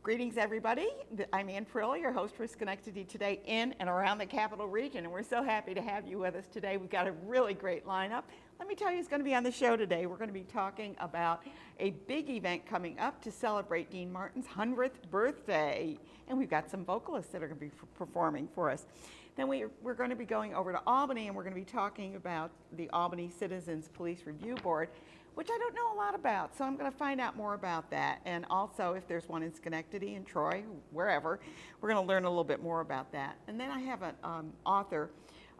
Greetings, everybody. I'm Ann Prill, your host for Schenectady Today in and around the Capital Region, and we're so happy to have you with us today. We've got a really great lineup. Let me tell you who's going to be on the show today. We're going to be talking about a big event coming up to celebrate Dean Martin's 100th birthday, and we've got some vocalists that are going to be performing for us. Then we're going to be going over to Albany, and we're going to be talking about the Albany Citizens Police Review Board, which I don't know a lot about, so I'm going to find out more about that. And also, if there's one in Schenectady and Troy, wherever, we're going to learn a little bit more about that. And then I have an author,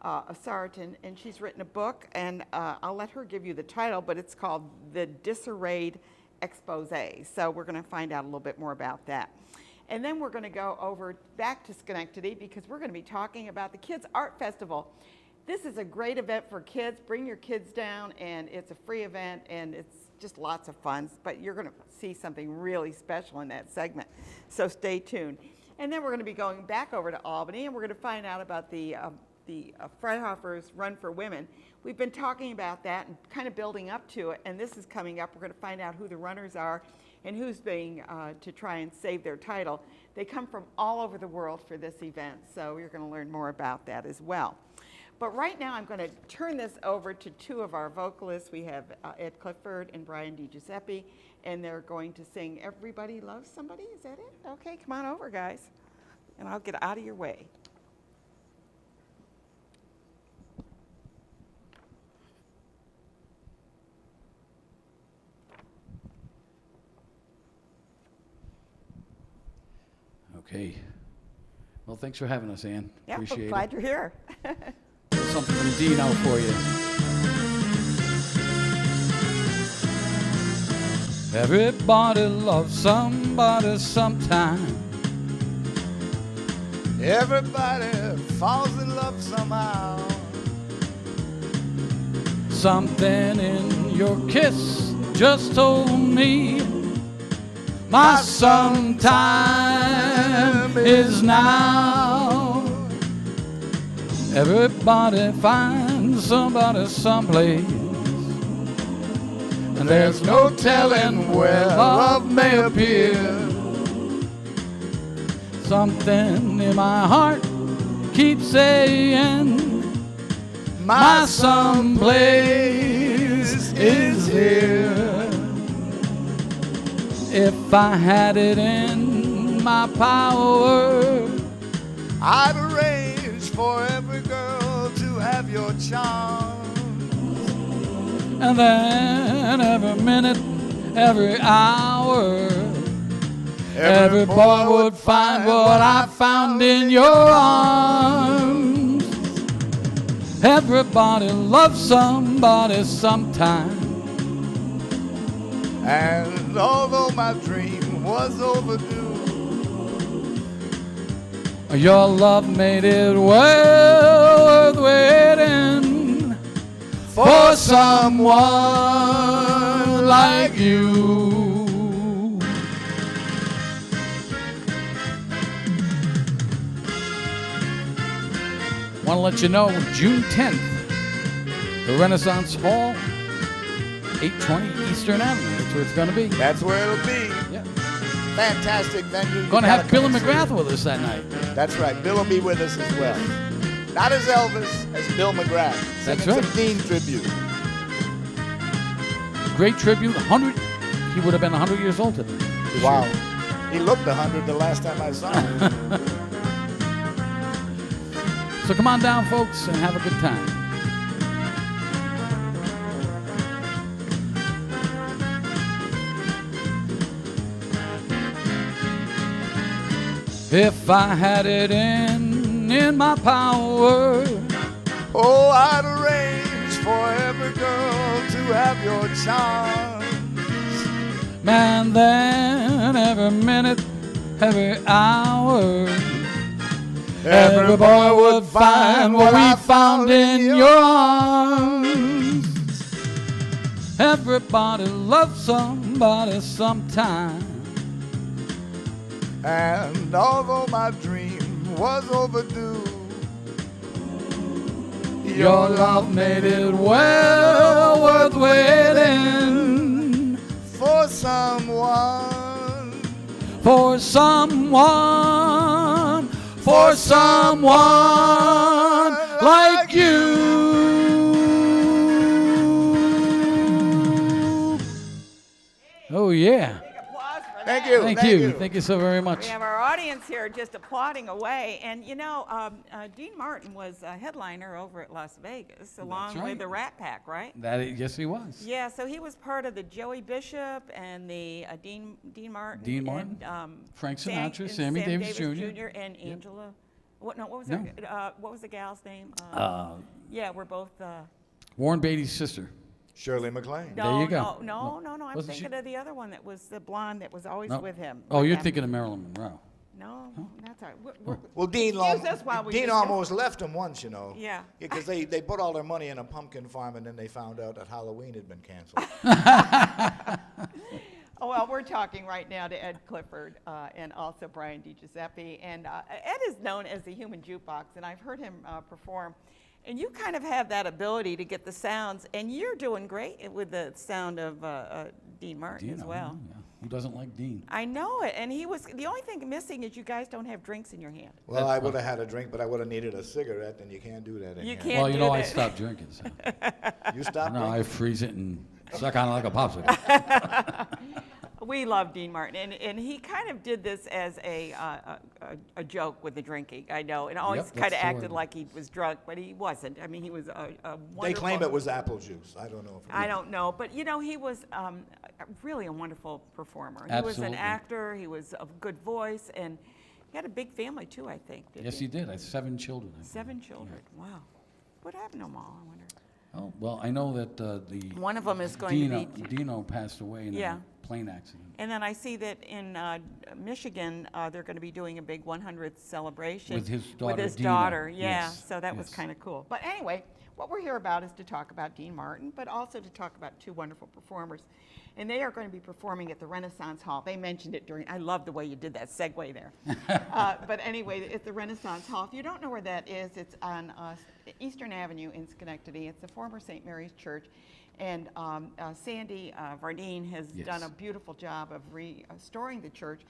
a Sarton, and she's written a book, and I'll let her give you the title, but it's called The Disarrayed Exposé. So we're going to find out a little bit more about that. And then we're going to go over back to Schenectady because we're going to be talking about the Kids Art Festival. This is a great event for kids. Bring your kids down, and it's a free event, and it's just lots of fun. But you're going to see something really special in that segment, so stay tuned. And then we're going to be going back over to Albany, and we're going to find out about the Freihoffer's Run for Women. We've been talking about that and kind of building up to it, and this is coming up. We're going to find out who the runners are and who's being to try and save their title. They come from all over the world for this event, so you're going to learn more about that as well. But right now, I'm going to turn this over to two of our vocalists. We have Ed Clifford and Brian DiGiuseppe, and they're going to sing Everybody Loves Somebody. Is that it? Okay, come on over, guys, and I'll get out of your way. Okay. Well, thanks for having us, Ann. Yeah, Appreciate it. Glad you're here. Something from Dean out for you. Everybody loves somebody sometime. Everybody falls in love somehow. Something in your kiss just told me my sometime is now. Everybody finds somebody someplace, and there's no telling where love may appear. Something in my heart keeps saying my someplace is here. If I had it in my power, I'd arrange for every girl to have your charms. and then every minute, every hour, every boy would find what I found in your arms. Everybody loves somebody sometime. And although my dream was overdue, Your love made it well worth waiting for someone like you. Want to let you know, June 10th, the Renaissance Hall, 820 Eastern Avenue. That's where it's going to be. that's where it'll be. Yeah. Fantastic venue. Going to You have gotta Bill come McGrath see it. with us that night. That's right. Bill will be with us as well. Not as Elvis, as Bill McGrath. That's Singing right. some Dean tribute. Great tribute. 100. He would have been 100 years old today. this Wow. year. He looked 100 the last time I saw him. So come on down, folks, and have a good time. If I had it in my power, Oh, I'd arrange for every girl to have your charms. man, then every minute, every hour, every boy would find what we found in your arms. Everybody loves somebody sometime. And although my dream was overdue, Your love made it well worth waiting for someone for someone like you. Oh, yeah. Big applause for that. Thank you. Thank you. Thank you so very much. We have our audience here just applauding away. And, you know, Dean Martin was a headliner over at Las Vegas, along right. with the Rat Pack, right? Yes, he was. Yeah, so he was part of the Joey Bishop and the Dean Martin. Dean Martin, and, Frank Sinatra, and Sammy Sam Davis Jr. And Angela. What was No. what was the gal's name? Yeah, we're both. Warren Beatty's sister. Shirley MacLaine. No, There you go. No. I'm Wasn't thinking of the other one that was the blonde that was always No. with him. Oh, you're Yeah. thinking of Marilyn Monroe. No, that's all right. Well, Dean, Excuse us while we Dean just- almost left him once, you know. Yeah. Because they put all their money in a pumpkin farm, and then they found out that Halloween had been canceled. Oh, well, we're talking right now to Ed Clifford and also Brian DiGiuseppe. And Ed is known as the human jukebox, and I've heard him perform. And you kind of have that ability to get the sounds, and you're doing great with the sound of Dean Martin as well. Yeah. Who doesn't like Dean? I know it, and he was, the only thing missing is you guys don't have drinks in your hand. Well, I would have had a drink, but I would have needed a cigarette, and you can't do that in You here. can't Well, you do know, I that. stopped drinking. So. You stopped No, I drinking? freeze it and suck on it like a popsicle. We love Dean Martin, and he kind of did this as a joke with the drinking, I know, and always Yep, kind of that's the acted word. like he was drunk, but he wasn't. I mean, he was a wonderful. They claim it was apple juice. I don't know. I don't know, but you know, he was really a wonderful performer. He was an Absolutely. actor, he was of good voice, and he had a big family too, I think. Didn't Yes, he did. I had 7 children. I think. 7 children, wow. What happened to them all, I wonder? Oh, well, I know that the One of them is going Dino, to be. Dino passed away in Yeah. a plane accident. And then I see that in Michigan, they're going to be doing a big 100th celebration. With his daughter, With his Dina. daughter, yeah. Yes, So that was yes. kind of cool. But anyway, what we're here about is to talk about Dean Martin, but also to talk about 2 wonderful performers. And they are going to be performing at the Renaissance Hall. They mentioned it during, I love the way you did that segue there. But anyway, at the Renaissance Hall. If you don't know where that is, it's on Eastern Avenue in Schenectady. It's the former St. Mary's Church. And Sandy Vardine has Yes. done a beautiful job of restoring the church.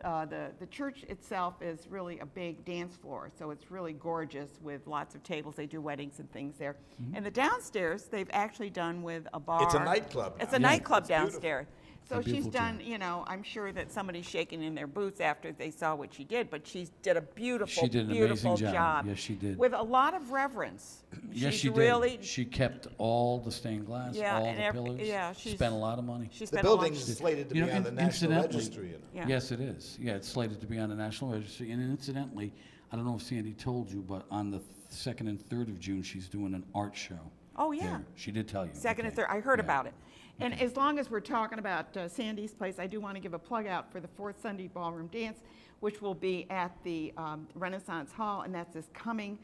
The church itself is really a big dance floor, so it's really gorgeous with lots of tables. They do weddings and things there. And the downstairs, they've actually done with a bar. It's a nightclub It's now. a Yeah, nightclub it's beautiful. downstairs. So A she's beautiful done, job. you know, I'm sure that somebody's shaking in their boots after they saw what she did, but she did a beautiful, She did an beautiful amazing job. Yes, she did. With a lot of reverence. Yes, She's she did. really, She kept all the stained glass, Yeah, all and the pillars. yeah, she's- spent a lot of money. she The spent a lot. building's slated to You be know, on the National incidentally- Registry. You know. Yeah. Yes, it is. Yeah, it's slated to be on the National Registry. And incidentally, I don't know if Sandy told you, but on the 2nd and 3rd of June, she's doing an art show. Oh, yeah. there. She did tell you. Second and okay. third, I heard Yeah. about it. And as long as we're talking about Sandy's place, I do want to give a plug out for the 4th Sunday Ballroom Dance, which will be at the Renaissance Hall, and that's this coming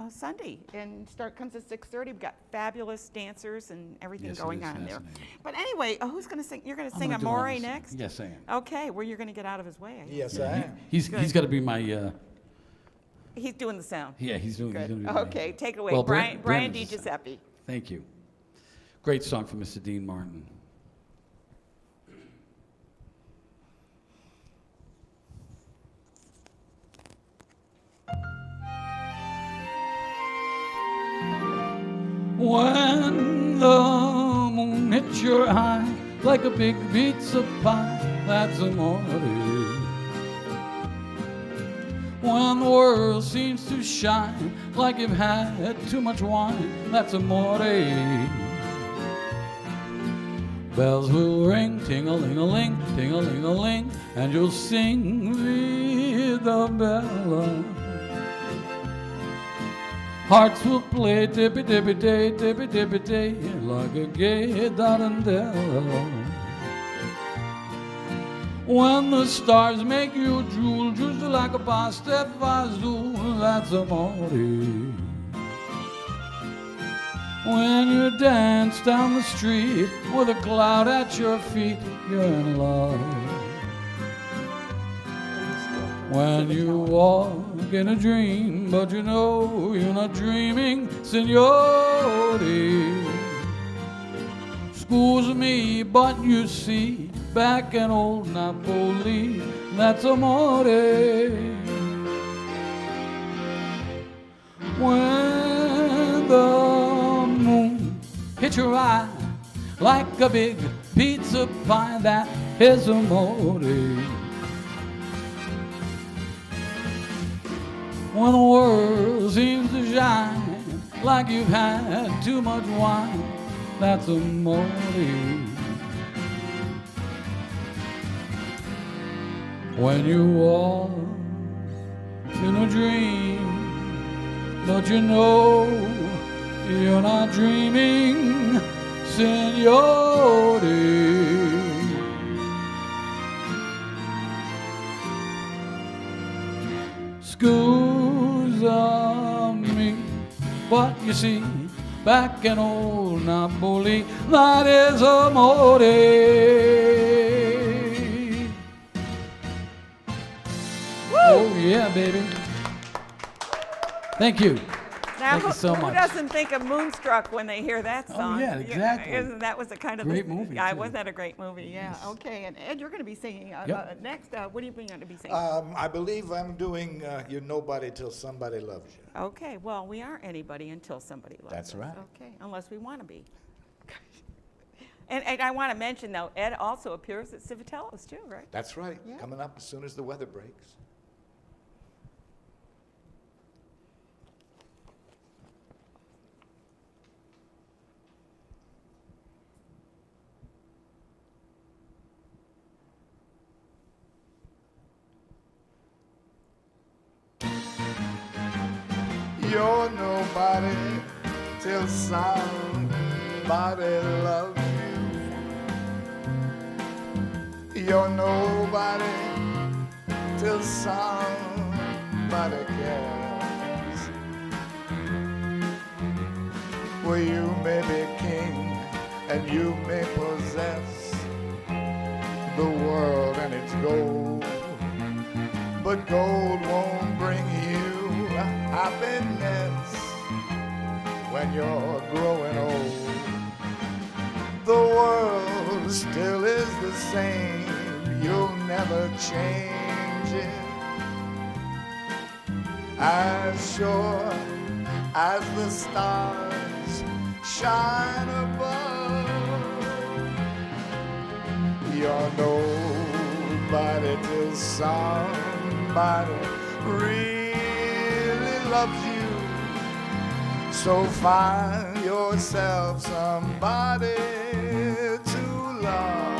Sunday. And comes at 6:30. We've got fabulous dancers and everything Yes, it going is on there. fascinating. But anyway, who's going to sing? You're going to I'm sing gonna do Amore all this. next? Yes, I am. Okay, well, you're going to get out of his way. I guess. Yes, I am. He's got to be my. He's doing the sound. Yeah, he's doing. He's Good. gonna be Okay, take it away. Well, Brian Brandon's the DiGiuseppe. Thank you. Great song from Mr. Dean Martin. When the moon hits your eye like a big pizza pie, that's amore. When the world seems to shine like you've had too much wine, that's amore. Bells will ring, ting-a-ling-a-ling, ting-a-ling-a-ling, and you'll sing Vida Bella. Hearts will play dippy-dippy-day, dippy-dippy-day, like a gay tarantella. When the stars make you drool, just like a pasta fazool, that's amore. When you dance down the street with a cloud at your feet, you're in love. When you walk in a dream, but you know you're not dreaming, signore. Excuse me, but you see, back in old Napoli. That's amore. When the moon hits your eye like a big pizza pie, that is amore. When the world seems to shine like you've had too much wine, that's amore. When you walk in a dream, but you know you're not dreaming, signore. Scusa me, but you see, back in old Napoli, that is amore. Oh yeah, baby. Thank you. Now, Thank you so who much. doesn't think of Moonstruck when they hear that song? yeah, exactly. That was a kind of Great movie, Yeah, too. wasn't that a great movie? Yeah. Yes. Okay, and Ed, you're going to be singing Yep. next. What are you going to be singing? I believe I'm doing You're Nobody Till Somebody Loves You. Okay, well, we aren't anybody until somebody loves That's us. right. Okay, unless we want to be. And I want to mention, though, Ed also appears at Civitello's, too, right? That's right. Yeah. Coming up as soon as the weather breaks. You're nobody till somebody loves you. You're nobody till somebody cares. Well, you may be king and you may possess the world and its gold, but gold won't bring you happiness when you're growing old. The world still is the same, you'll never change it. As sure as the stars shine above, you're nobody till somebody really loves you. So find yourself somebody to love.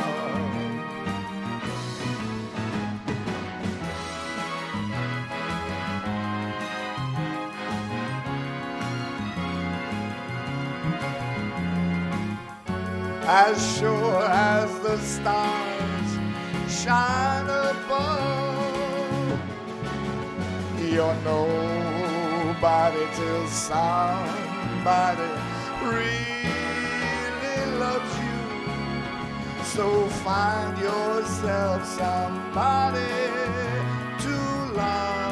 As sure as the stars shine above, you're nobody till somebody really loves you. So find yourself somebody to love.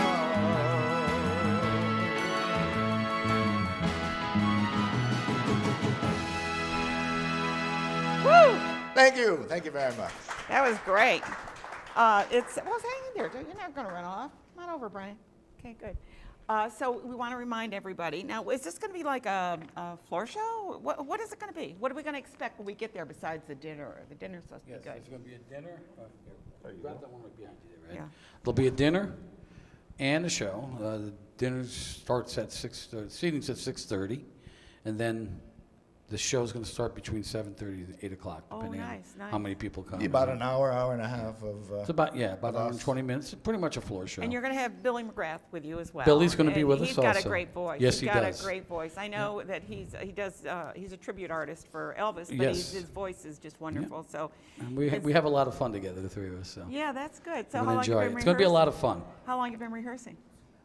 Woo! Thank you. Thank you very much. That was great. Well, hang in there. You're not going to run off. Come on over, Brian. Okay, good. So we want to remind everybody. Now, is this going to be like a floor show? What is it going to be? What are we going to expect when we get there besides the dinner? The dinner's supposed to be good. There's going to be a dinner. Grab that one right behind you there, right? Yeah. There'll be a dinner and a show. The dinner starts at 6. Seating's at 6:30, and then the show's going to start between 7:30 and 8 o'clock, Oh, depending nice, on how nice. many people come. About an hour, hour and a half of. It's about about an hour and us. 20 minutes. Pretty much a floor show. And you're going to have Billy McGrath with you as well. Billy's gonna be And with us He's got a also. great voice. Yes, he He's got does. a great voice. I know that he's a tribute artist for Elvis, but Yes. his voice is just wonderful. So And we it's- have a lot of fun together, the three of us. So yeah, that's good. So we're how gonna long enjoy you it. been It's going to be a lot rehearsing? of fun. How long you been rehearsing?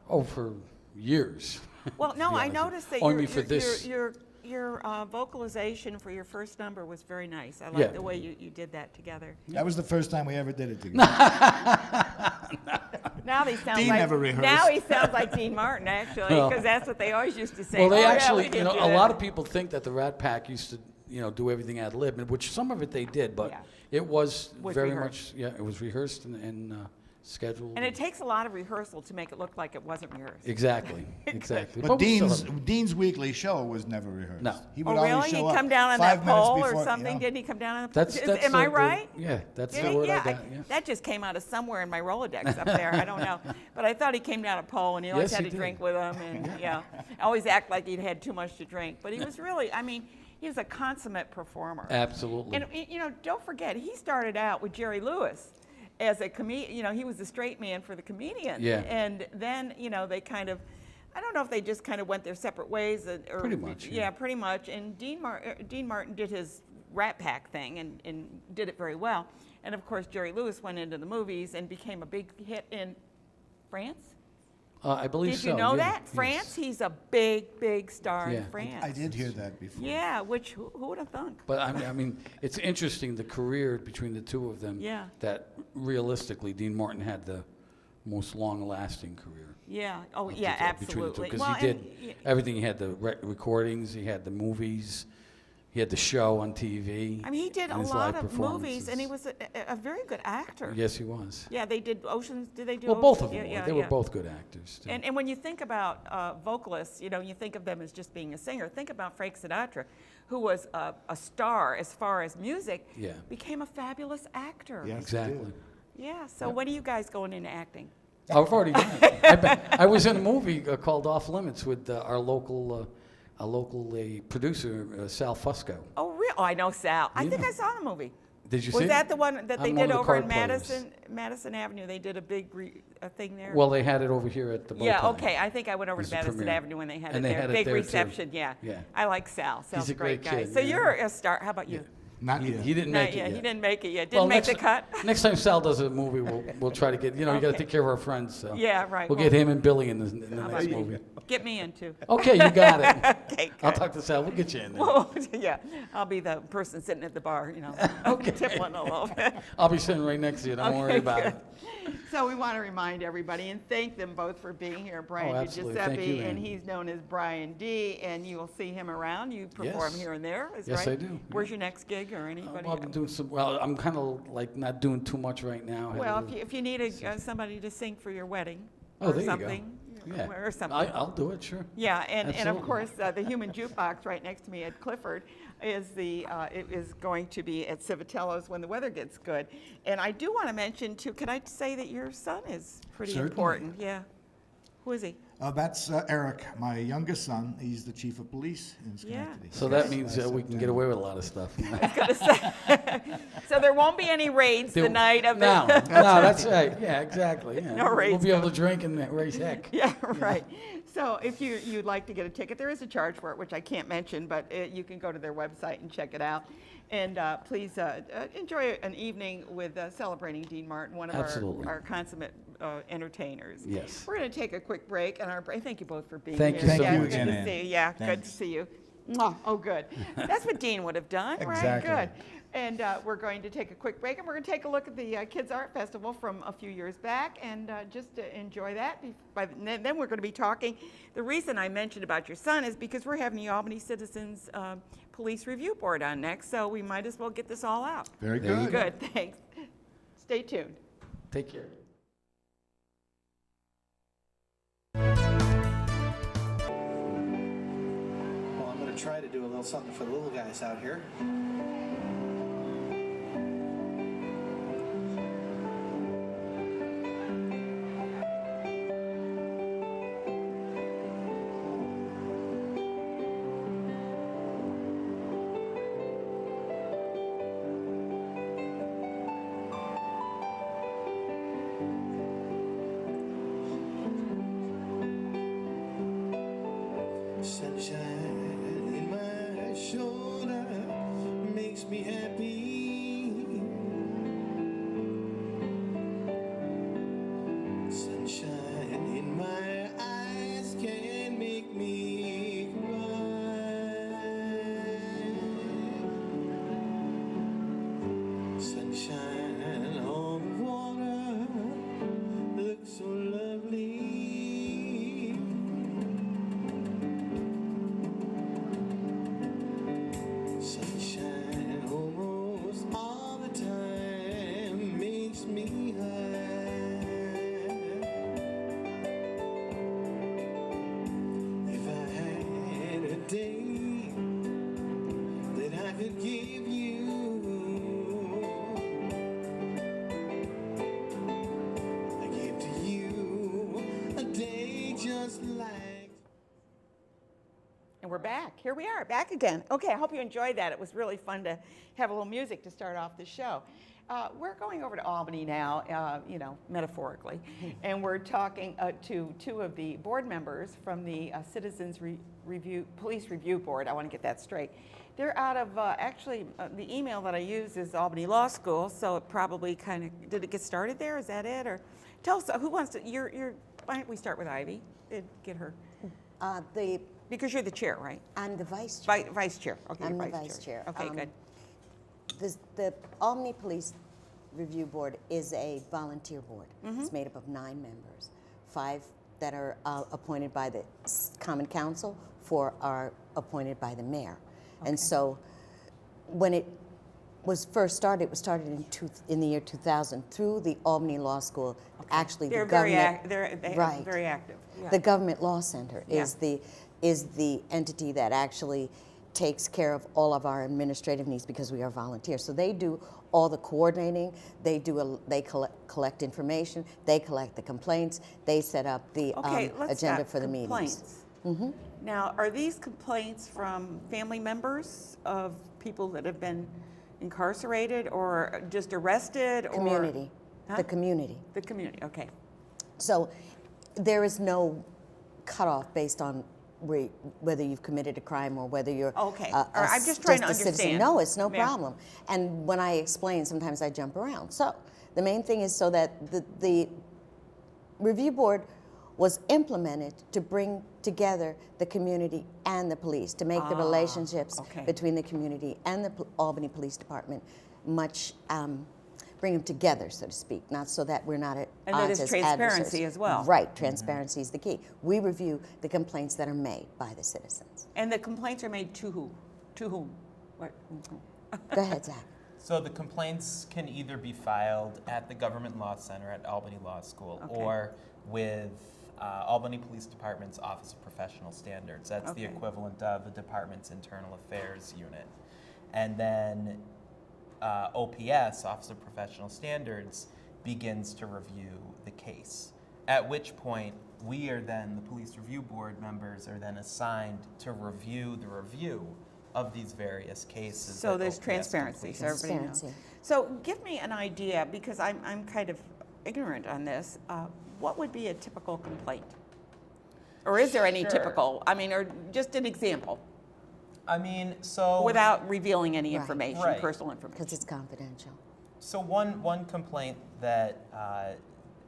Oh, for years. Well, to no, be I honest with you. noticed that Oh, I mean for this. your vocalization for your first number was very nice. I like Yeah. the way you did that together. That was the first time we ever did it together. Now they sound Dean like never rehearsed. now he sounds like Dean Martin actually, Well- because that's what they always used to say. Well, they "Oh, yeah, actually, we did a that." lot of people think that the Rat Pack used to, do everything ad lib, which some of it they did, but Yeah. It was very rehearsed. much, yeah, it was rehearsed and scheduled. And it takes a lot of rehearsal to make it look like it wasn't rehearsed. Exactly, exactly. But we still Dean's have- Dean's weekly show was never rehearsed. No. He would Oh, always really? show He'd up come down on 5 that minutes pole or before, something? you know. Didn't he come down on the pole? That's Am I the- right? Yeah, that's Did the he? word Yeah, I got. Yeah. that just came out of somewhere in my Rolodex up there. I don't know. But I thought he came down a pole and he always Yes, had he to did. drink with him. And, yeah, always act like he'd had too much to drink. But he was really, I mean, he was a consummate performer. Absolutely. And, you know, don't forget, he started out with Jerry Lewis as a comedian. You know, he was the straight man for the comedian. Yeah. And then, you know, they kind of, I don't know if they just kind of went their separate ways. Or, Pretty much, yeah. Yeah, pretty much. And Dean Martin did his Rat Pack thing and did it very well. And of course, Jerry Lewis went into the movies and became a big hit in France. I believe Did so. you know yeah. that? Yes. France, he's a big, big star Yeah. in France. I did hear that before. Yeah, which who would have thunk? But I mean, it's interesting the career between the two of them. Yeah. That realistically, Dean Martin had the most long-lasting career. Yeah. Oh, of yeah, the- between the two, absolutely. because Well, he did and y- everything. He had the recordings, he had the movies, he had the show on TV. I mean, he did a and his lot live of movies, and he performances. was a very good actor. Yes, he was. Yeah, they did Oceans. Did they do? Well, both of Oceans? them Yeah, were. yeah, They yeah. were both good actors, too. And when you think about vocalists, you know, you think of them as just being a singer. Think about Frank Sinatra, who was a star as far as music. Yeah. Became a fabulous actor. Yes, he Exactly. did. Yeah. So when are you guys going into acting? I've already done it. I was in a movie called Off Limits with our local producer, Sal Fusco. Oh, really? Oh, I know Sal. I think Yeah. I saw the movie. Did you Was see it? that the one that they I'm one did of the over in card players. Madison Avenue? They did a big thing there. Well, they had it over here at the yeah, Bowtie. okay. I think I went over It to was the Madison premiere. Avenue when they had And it they there. had it Big there, too. reception, yeah. Yeah. I like Sal. Sal's a great guy. kid, So yeah. you're a star. How about you? Not He yet. didn't Not make it yet. yet. He didn't make it yet. Well, Didn't make next the cut. Next time Sal does a movie, we'll try to get, you know, you got to take care of our friends. So. Yeah, right. We'll Well, get him and Billy in the How next about movie. Get me in too. Okay, you got it. Okay, I'll good. talk to Sal. We'll get you in there. Whoa, yeah, I'll be the person sitting at the bar, you know, Okay. tippling a little bit. I'll be sitting right next to you. Don't worry Okay, about good. it. So we want to remind everybody and thank them both for being here. Brian absolutely. Thank Giuseppe, you, and Ann. he's known as Brian D, and you will see him around. You perform Yes. here and there, is Yes, right? I do, Where's your next gig or anybody? Well, I've been doing some. Well, I'm kind of like not doing too much right now. I had a Well, little- if you need somebody to sing for your wedding Oh, or there you go. something, yeah, or something. I'll do it. Sure. Yeah, and of Absolutely. course, the Human Jukebox right next to me at Clifford is it is going to be at Civitello's when the weather gets good. And I do want to mention, too, can I say that your son is pretty Certainly. important? Yeah. Who is he? That's Eric, my youngest son. He's the chief of police in Schenectady. So that means we can get away with a lot of stuff. So there won't be any raids the night of the... No, that's right. Yeah, exactly. Yeah. No We'll raids be able to drink and raise heck. Yeah, right. So if you'd like to get a ticket, there is a charge for it, which I can't mention, but you can go to their website and check it out. And please enjoy an evening with celebrating Dean Martin, one of Absolutely. our consummate entertainers. Yes. We're going to take a quick break, and thank you both for being Thank here. you so Yeah, much. good Again, to Ann. see you. Yeah, good to Thanks. see you. Mwah. Oh, good. That's what Dean would have done, Exactly. right? Good. And we're going to take a quick break, and we're going to take a look at the Kids Art Festival from a few years back, and just enjoy that. Then we're going to be talking. The reason I mentioned about your son is because we're having the Albany Citizens Police Review Board on next, so we might as well get this all out. Very There you good. Good, thanks. Stay tuned. Take care. Well, I'm going to try to do a little something for the little guys out here. Sunshine in my shoulder makes me happy. Sunshine in my eyes can make me cry. Sunshine on the water looks so lovely. Sunshine almost And we're back. Here we are, back again. Okay, I hope you enjoyed that. It was really fun to have a little music to start off the show. We're going over to Albany now, metaphorically, and we're talking to two of the board members from the Police Review Board. I want to get that straight. They're out of, the email that I use is Albany Law School, so it probably did it get started there? Is that it? Or tell us, who wants to, why don't we start with Ivy? Get her. Because you're the chair, right? I'm the vice chair. Vice chair. Okay, I'm you're the vice chair. Okay, good. The Albany Police Review Board is a volunteer board. Mm-hmm. It's made up of 9 members, 5 that are appointed by the Common Council, 4 are appointed by the mayor. Okay. And so when it was first started, it was started in the year 2000 through the Albany Law School. Okay. Actually, they're the very government, they're right. very active. Yeah. The Government Law Center Yeah. is the entity that actually takes care of all of our administrative needs because we are volunteers. So they do all the coordinating. They collect information. They collect the complaints. They set up the agenda for the meetings. Mm-hmm. Now, are these complaints from family members of people that have been incarcerated or just arrested? Community. Huh? The community. The community. Okay. So there is no cutoff based on whether you've committed a crime or whether you're okay. I'm just trying to a understand. Citizen. No, it's no Yeah. problem. And when I explain, sometimes I jump around. So the main thing is so that the review board was implemented to bring together the community and the police, to make the relationships okay. between the community and the Albany Police Department much, bring them together, so to speak, not so that we're not at And odds that is as transparency adversaries. as well. Right, transparency is the key. We review the complaints that are made by the citizens. And the complaints are made to who? To whom? What? Go ahead, Zach. So the complaints can either be filed at the Government Law Center at Albany Law School Okay. or with Albany Police Department's Office of Professional Standards. That's the Okay. equivalent of the department's Internal Affairs unit. And then OPS, Office of Professional Standards, begins to review the case. At which point, we are then, the Police Review Board members are then assigned to review the review of these various cases. So that there's OPS transparency, so completes. everybody knows. Transparency. So give me an idea, because I'm kind of ignorant on this. What would be a typical complaint? Or is there any Sure. typical? I mean, or just an example, I mean, so without revealing any Right. information, Right. personal information. Because it's confidential. So one complaint that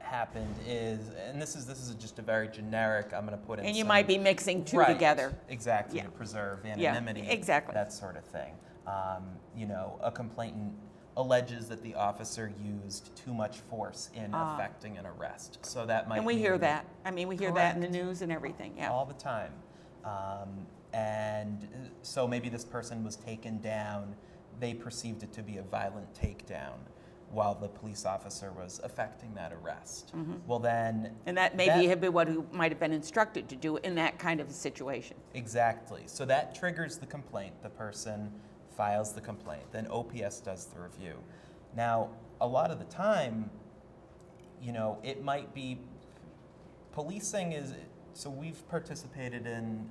happened is, and this is just a very generic. I'm going to put in. And you some- might be mixing two Right, together. exactly, Yeah. to preserve Yeah, anonymity. exactly. That sort of thing. A complainant alleges that the officer used too much force in effecting an arrest. So that might. And we hear mean- that. I mean, we hear that in the Correct. news and everything, yeah. all the time. And so maybe this person was taken down, they perceived it to be a violent takedown while the police officer was effecting that arrest. Well then... And that maybe have been what he might have been instructed to do in that kind of a situation. Exactly. So that triggers the complaint. The person files the complaint. Then OPS does the review. Now, a lot of the time, it might be policing is. So we've participated in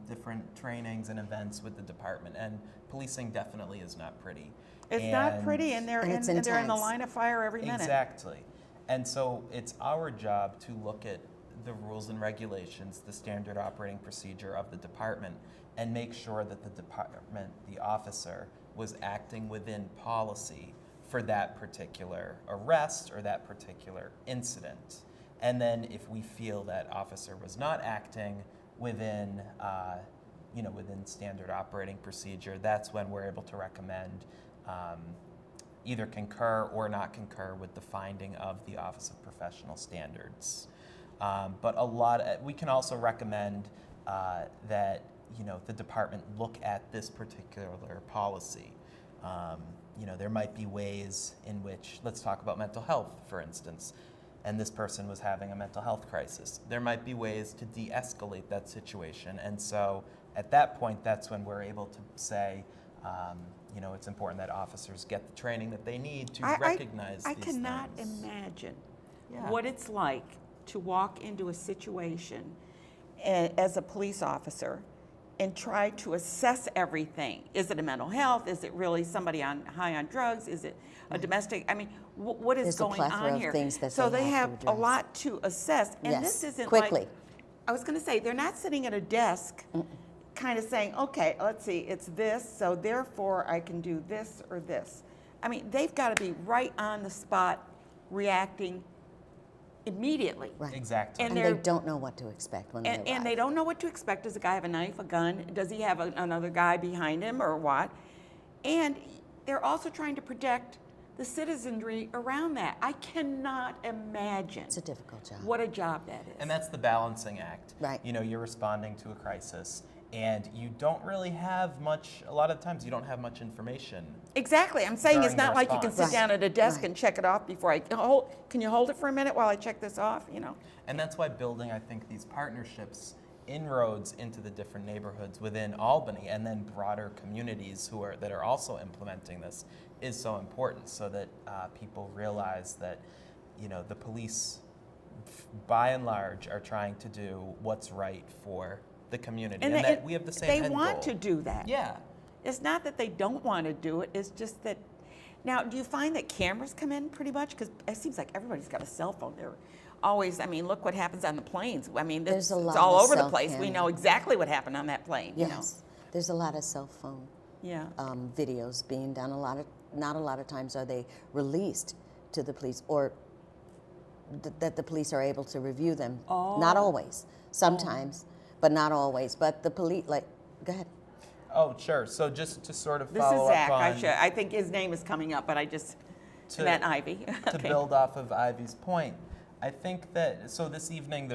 different trainings and events with the department, and policing definitely is not pretty. It's not pretty, and they're And in, it's and they're in the intense. line of fire every minute. Exactly. And so it's our job to look at the rules and regulations, the standard operating procedure of the department, and make sure that the department, the officer, was acting within policy for that particular arrest or that particular incident. And then if we feel that officer was not acting within, within standard operating procedure, that's when we're able to recommend either concur or not concur with the finding of the Office of Professional Standards. But we can also recommend that the department look at this particular policy. There might be ways in which, let's talk about mental health, for instance, and this person was having a mental health crisis. There might be ways to de-escalate that situation, and so at that point, that's when we're able to say, it's important that officers get the training that they need to recognize I these cannot things. imagine Yeah. what it's like to walk into a situation as a police officer and try to assess everything. Is it a mental health? Is it really somebody high on drugs? Is it a domestic? I mean, what is There's a going plethora on of here? things that so they they have have to a address. lot to assess, and Yes, this isn't quickly. like. I was going to say they're not sitting at a desk, kind of saying, okay, let's see, it's this, so therefore I can do this or this. I mean, they've got to be right on the spot, reacting immediately. Right. Exactly. And they don't know what to expect when they arrive. And they don't know what to expect. Does the guy have a knife, a gun? Does he have another guy behind him or what? And they're also trying to protect the citizenry around that. I cannot imagine It's a difficult job. what a job that is. And that's the balancing act. Right. You know, you're responding to a crisis, and you don't really have much, a lot of times you don't have much information. Exactly. I'm saying it's during the not like you can response. sit down at a desk Right. and check it off before can you hold it for a minute while I check this off? You know. And that's why building, I think, these partnerships, inroads into the different neighborhoods within Albany, and then broader communities that are also implementing this, is so important, so that people realize that, you know, the police, by and large, are trying to do what's right for the community, and that we have the same They end want goal. to do that. Yeah. It's not that they don't want to do it. It's just that. Now, do you find that cameras come in pretty much? Because it seems like everybody's got a cell phone. They're always. I mean, look what happens on the planes. I mean, There's it's a lot all of over the cell place. We camera. know exactly what happened on that plane. Yes. You know. There's a lot of cell phone Yeah. videos being done. Not a lot of times are they released to the police, or that the police are able to review them. Not always. Sometimes, but not always. But the police, go ahead. Oh, sure. So just to sort of This follow is Zach. up on, I think his name is coming up, but I just meant Ivy. to build off of Ivy's point, I think that, so this evening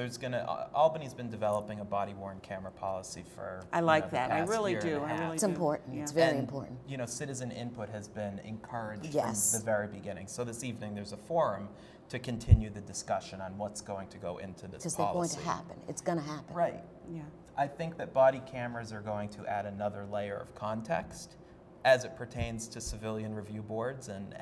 Albany's been developing a body-worn camera policy for I like the that. I past really year do. and a I half. really It's do. important. Yeah. It's very And, important. You know, citizen input has been encouraged Yes. from the very beginning. So this evening there's a forum to continue the discussion on what's going to go into this Because they're going policy. to happen. It's going to happen. Right. Yeah. I think that body cameras are going to add another layer of context as it pertains to civilian review boards and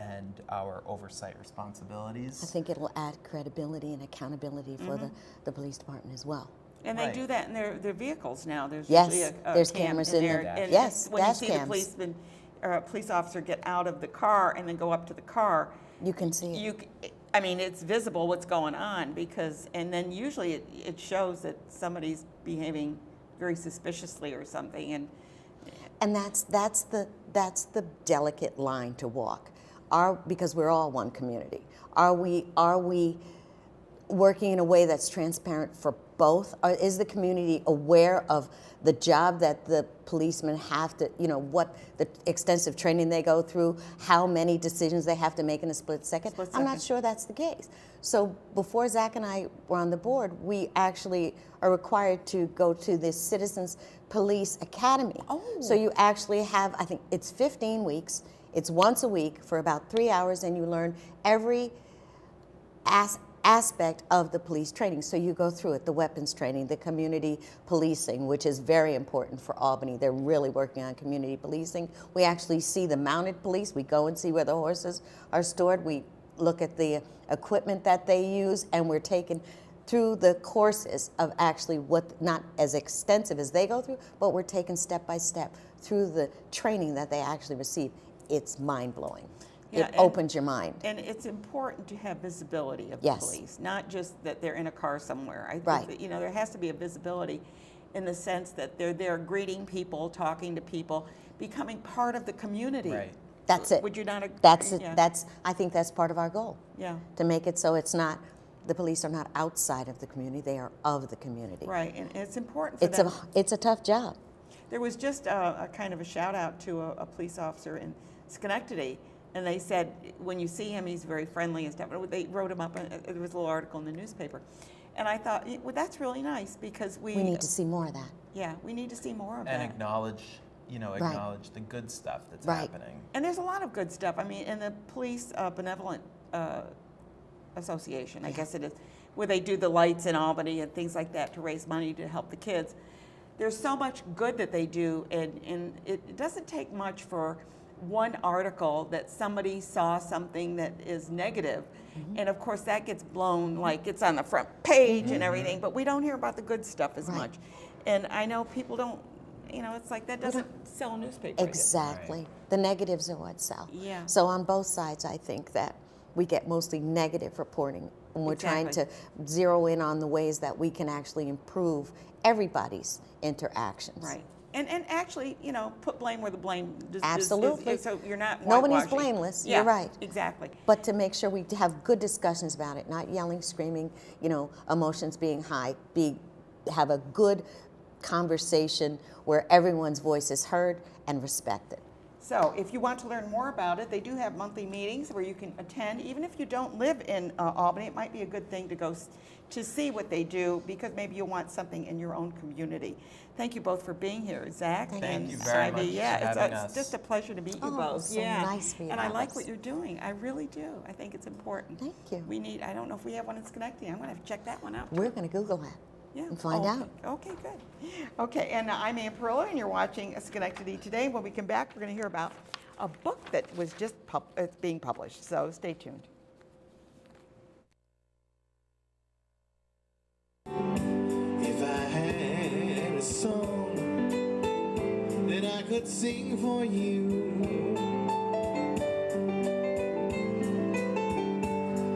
our oversight responsibilities. I think it'll add credibility and accountability for the police department as well. And Right. they do that in their vehicles now. There's Yes, usually a there's cam cameras in in there. the- And yes, when you dash see cams. the policeman or a police officer get out of the car and then go up to the car, You can see it. I mean, it's visible what's going on and then usually it shows that somebody's behaving very suspiciously or something. And that's the delicate line to walk. Because we're all one community. Are we working in a way that's transparent for both? Or is the community aware of the job that the policemen have to, what the extensive training they go through, how many decisions they have to make in a split second? I'm not sure that's the case. So before Zach and I were on the board, we actually are required to go to the Citizens Police Academy. Oh. So you actually have, I think it's 15 weeks. It's once a week for about 3 hours, and you learn every aspect of the police training. So you go through it, the weapons training, the community policing, which is very important for Albany. They're really working on community policing. We actually see the mounted police. We go and see where the horses are stored. We look at the equipment that they use, and we're taken through the courses of actually not as extensive as they go through, but we're taken step by step through the training that they actually receive. It's mind-blowing. Yeah, It opens your mind. And it's important to have visibility of Yes. the police, not just that they're in a car somewhere. I think Right. that, there has to be a visibility in the sense that they're there greeting people, talking to people, becoming part of the community. Right. That's it. Would you not agree? That's it. Yeah. I think that's part of our goal. Yeah. To make it so the police are not outside of the community, they are of the community. Right, and it's important for them. It's a tough job. There was just a kind of a shout out to a police officer in Schenectady, and they said when you see him, he's very friendly and stuff. They wrote him up. There was a little article in the newspaper, and I thought, well, that's really nice because We need to see more of that. Yeah, we need to see more of And that. acknowledge the good stuff that's Right. happening. And there's a lot of good stuff. I mean, in the police benevolent association, I guess it is, where they do the lights in Albany and things like that to raise money to help the kids. There's so much good that they do, and it doesn't take much for one article that somebody saw something that is negative, and of course that gets blown like it's on the front page and everything, but we don't hear about the good stuff as Right. much. And I know people don't, it's like that doesn't sell a newspaper. I guess. Exactly. The negatives are what sell. Yeah. So on both sides, I think that we get mostly negative reporting, and we're trying to zero in on the ways that we can actually improve everybody's interactions. Right. And actually, put blame where the blame is. Absolutely. So you're not Nobody's whitewashing. blameless. Yeah, You're right. Exactly. But to make sure we have good discussions about it, not yelling, screaming, emotions being high, have a good conversation where everyone's voice is heard and respected. So if you want to learn more about it, they do have monthly meetings where you can attend. Even if you don't live in Albany, it might be a good thing to go to see what they do, because maybe you'll want something in your own community. Thank you both for being here, Zach Thank and you very Ivy. much for Yeah, having it's us. just a pleasure to meet you Oh, both. so yeah, nice for you and I to have like us. what you're doing. I really do. I think it's important. Thank you. We need. I don't know if we have one in Schenectady. I'm going to have to check that one out. We're going to Google that Yeah. and find okay. out. Okay, good. Okay, and I'm Ann Perillo, and you're watching Schenectady Today. When we come back, we're going to hear about a book that was just it's being published. So stay tuned. If I had a song that I could sing for you,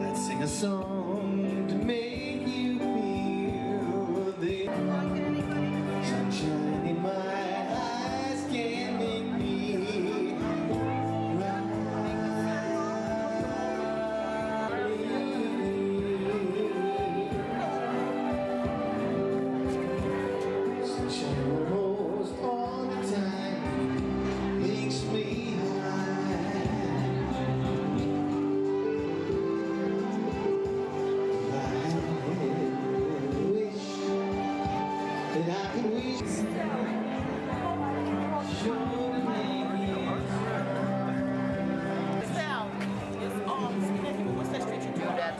I'd sing a song to make you feel the sunshine in my eyes can make me sunshine almost all the time makes me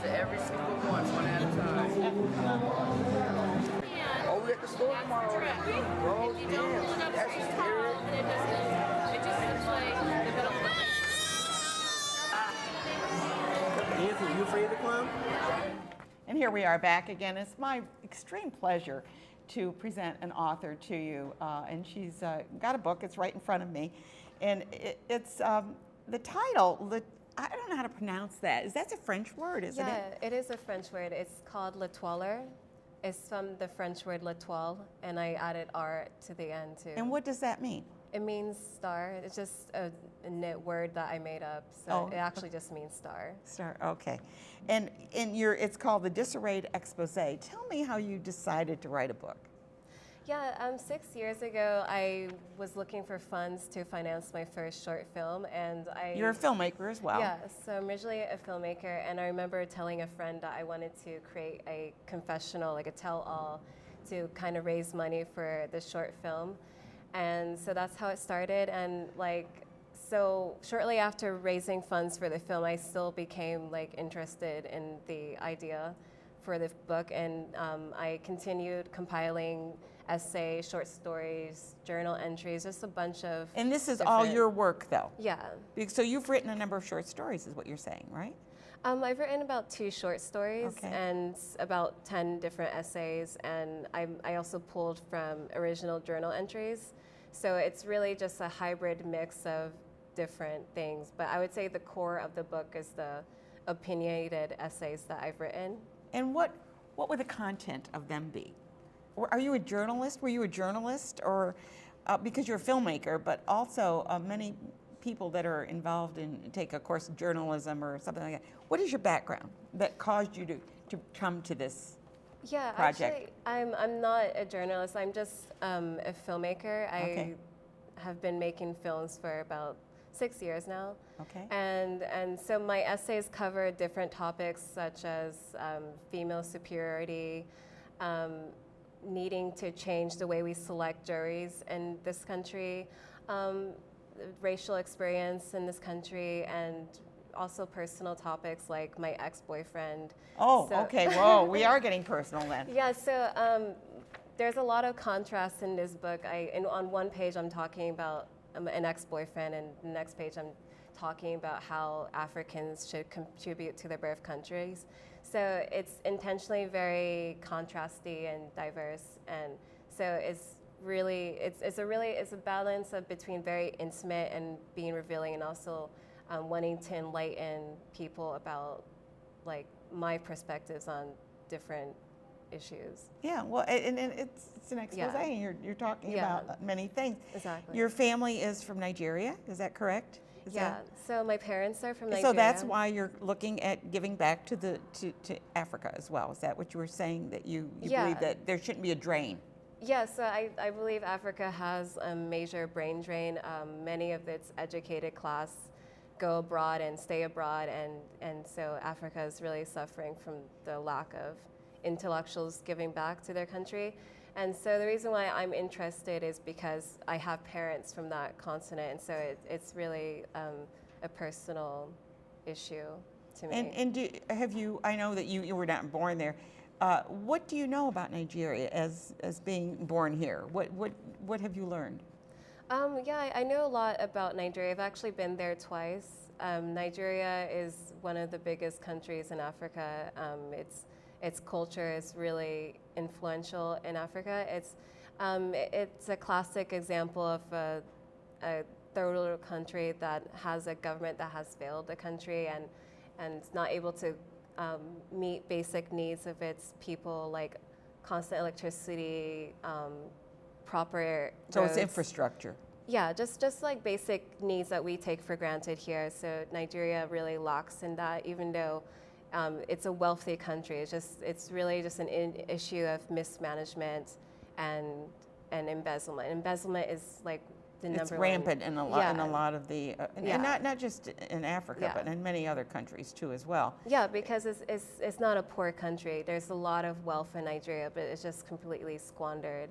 To every single one at a time. Oh, we at the store tomorrow. Bro, yeah, that's just weird. Anthony, you afraid to climb? And here we are back again. It's my extreme pleasure to present an author to you. And she's got a book. It's right in front of me. And it's the title, I don't know how to pronounce that. That's a French word, isn't it? Yeah, it is a French word. It's called l'étoile. It's from the French word l'étoile, and I added R to the end too. And what does that mean? It means star. It's just a knit word that I made up, so Oh, it actually just means star. Star, okay. And it's called The Disarrayed Expose. Tell me how you decided to write a book. Yeah, 6 years ago, I was looking for funds to finance my first short film, and You're a filmmaker as well. Yeah, so I'm originally a filmmaker, and I remember telling a friend that I wanted to create a confessional, like a tell-all, to kind of raise money for the short film. And so that's how it started, and so shortly after raising funds for the film, I still became interested in the idea for the book, and I continued compiling essays, short stories, journal entries, just a bunch of. And this is all different- your work, though? Yeah. So you've written a number of short stories, is what you're saying, right? I've written about 2 short stories Okay. and about 10 different essays, and I also pulled from original journal entries. So it's really just a hybrid mix of different things. But I would say the core of the book is the opinionated essays that I've written. And what would the content of them be? Are you a journalist? Were you a journalist? Or because you're a filmmaker, but also many people that are involved in take a course in journalism or something like that. What is your background that caused you to come to this project? Actually, I'm not a journalist. I'm just a filmmaker. Okay. I have been making films for about 6 years now. Okay. And so my essays cover different topics such as female superiority, needing to change the way we select juries in this country, racial experience in this country, and also personal topics like my ex-boyfriend. Oh, So- okay. Whoa, we are getting personal then. Yeah, so there's a lot of contrast in this book. On one page, I'm talking about an ex-boyfriend, and the next page I'm talking about how Africans should contribute to their birth countries. So it's intentionally very contrasty and diverse, and so it's a balance of between very intimate and being revealing, and also wanting to enlighten people about like my perspectives on different issues. Yeah, well, and it's an expose, Yeah. and you're talking Yeah. about many things. Exactly. Your family is from Nigeria, is that correct? Is Yeah. that- So my parents are from Nigeria. So that's why you're looking at giving back to to Africa as well. Is that what you were saying, that you Yeah. believe that there shouldn't be a drain? Yeah, so I believe Africa has a major brain drain. Many of its educated class go abroad and stay abroad, and so Africa is really suffering from the lack of intellectuals giving back to their country. And so the reason why I'm interested is because I have parents from that continent, and so it's really a personal issue to me. And have you? I know that you were not born there. What do you know about Nigeria as being born here? What have you learned? Yeah, I know a lot about Nigeria. I've actually been there twice. Nigeria is one of the biggest countries in Africa. Its culture is really influential in Africa. It's a classic example of a third world country that has a government that has failed the country and not able to meet basic needs of its people, like constant electricity, proper So it's roads. infrastructure. Yeah, just like basic needs that we take for granted here. So Nigeria really lacks in that, even though it's a wealthy country. It's really just an issue of mismanagement and embezzlement. Embezzlement is like the number It's one. rampant in a lot Yeah. in a lot of the, Yeah. and not just in Africa, Yeah. but in many other countries too as well. Yeah, because it's not a poor country. There's a lot of wealth in Nigeria, but it's just completely squandered,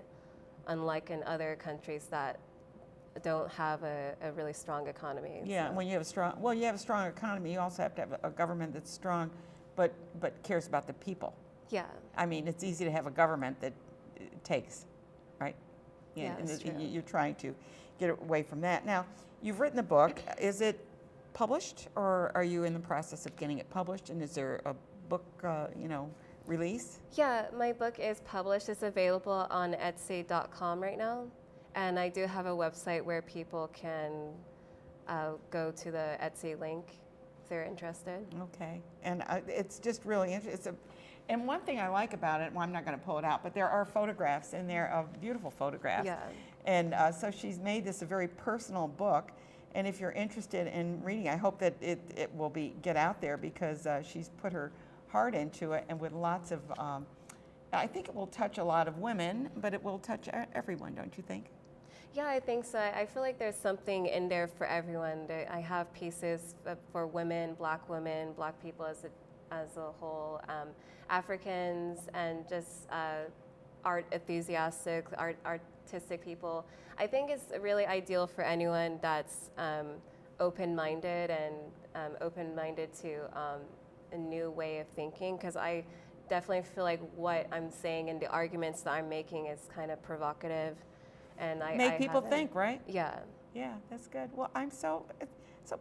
unlike in other countries that don't have a really strong economy. Yeah, So- when you have a strong economy, you also have to have a government that's strong, but cares about the people. Yeah. I mean, it's easy to have a government that takes, right? Yeah, and that's true. you're trying to get away from that. Now, you've written the book. Is it published, or are you in the process of getting it published? And is there a book, release? Yeah, my book is published. It's available on Etsy.com right now. And I do have a website where people can go to the Etsy link if they're interested. Okay, and it's just really interesting. And one thing I like about it, well, I'm not going to pull it out, but there are photographs in there of beautiful photographs. Yeah. And so she's made this a very personal book. And if you're interested in reading, I hope that it will get out there, because she's put her heart into it, and with lots of, I think it will touch a lot of women, but it will touch everyone, don't you think? Yeah, I think so. I feel like there's something in there for everyone. I have pieces for women, black people as a whole, Africans, and just art enthusiastic, artistic people. I think it's really ideal for anyone that's open-minded and open-minded to a new way of thinking, because I definitely feel like what I'm saying and the arguments that I'm making is kind of provocative. And Make people haven't- think, right? Yeah. Yeah, that's good. Well, I'm so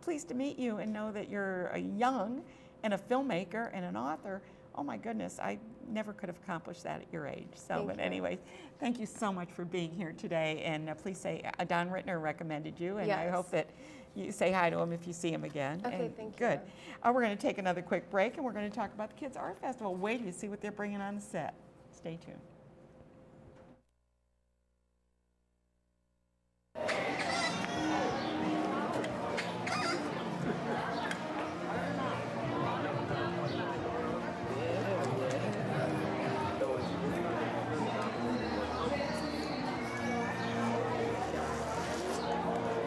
pleased to meet you and know that you're a young and a filmmaker and an author. Oh my goodness, I never could have accomplished that at your age. So, Thank but you. anyway, thank you so much for being here today. And please say Don Rittner recommended you, and I Yes. hope that you say hi to him if you see him again. Okay, And thank you. good. We're going to take another quick break, and we're going to talk about the Kids Art Festival. Wait till you see what they're bringing on the set. Stay tuned.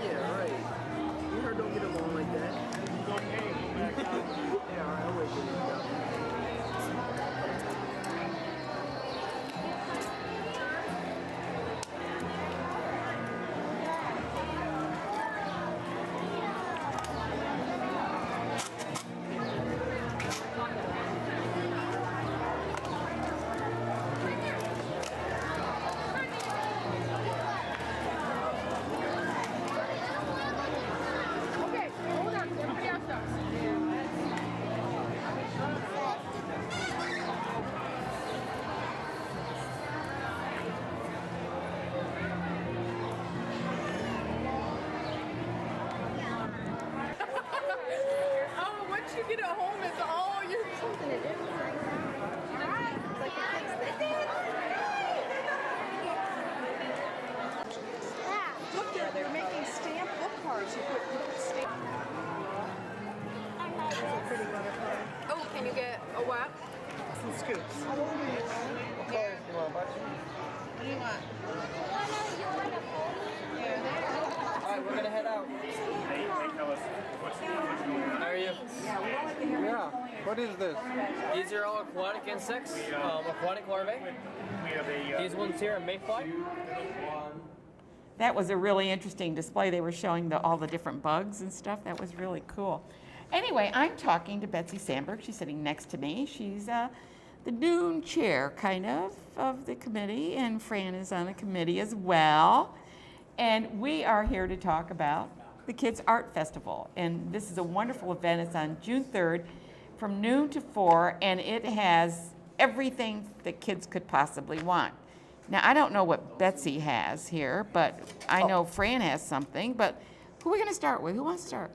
Yeah, right. You heard don't get along like that. Yeah, all right, I'll wait for you. get it home, it's all your something to do. Look, they're making stamp book cards. You put stamp. Oh, can you get a what? Some scoops. What colors do you want, Butch? What do you want? All right, we're gonna head out. How are you? Yeah. What is this? These are all aquatic insects, aquatic larvae. These ones here are mayfly. That was a really interesting display. They were showing all the different bugs and stuff. That was really cool. Anyway, I'm talking to Betsy Sandberg. She's sitting next to me. She's the noon chair, kind of the committee, and Fran is on the committee as well. And we are here to talk about the Kids Art Festival. And this is a wonderful event. It's on June 3rd from noon to 4, and it has everything that kids could possibly want. Now, I don't know what Betsy has here, but I know Fran has something. But who are we going to start with? Who wants to start?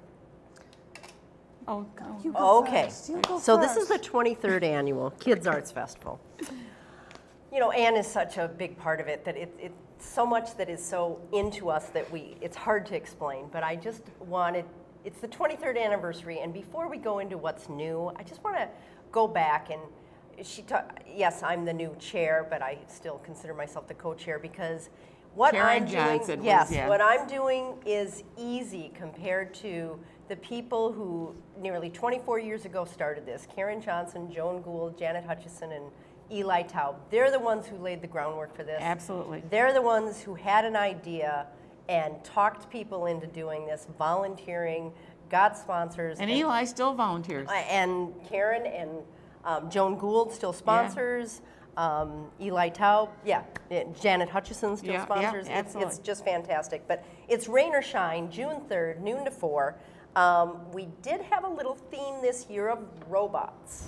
Oh, You go first. You go So first. this is the 23rd annual Kids Arts Festival. You know, Anne is such a big part of it that it's so much that is so into us that it's hard to explain. But I just wanted, it's the 23rd anniversary, and before we go into what's new, I just want to go back and yes, I'm the new chair, but I still consider myself the co-chair because what Karen I'm Johnson doing, was, yeah. what I'm doing is easy compared to the people who nearly 24 years ago started this. Karen Johnson, Joan Gould, Janet Hutchison, and Eli Taub. They're the ones who laid the groundwork for this. Absolutely. They're the ones who had an idea and talked people into doing this, volunteering, got sponsors. And Eli still volunteers. And Karen and Joan Gould still sponsors. Eli Taub, Janet Hutchison still sponsors. It's just fantastic. But it's rain or shine, June 3rd, noon to 4. We did have a little theme this year of robots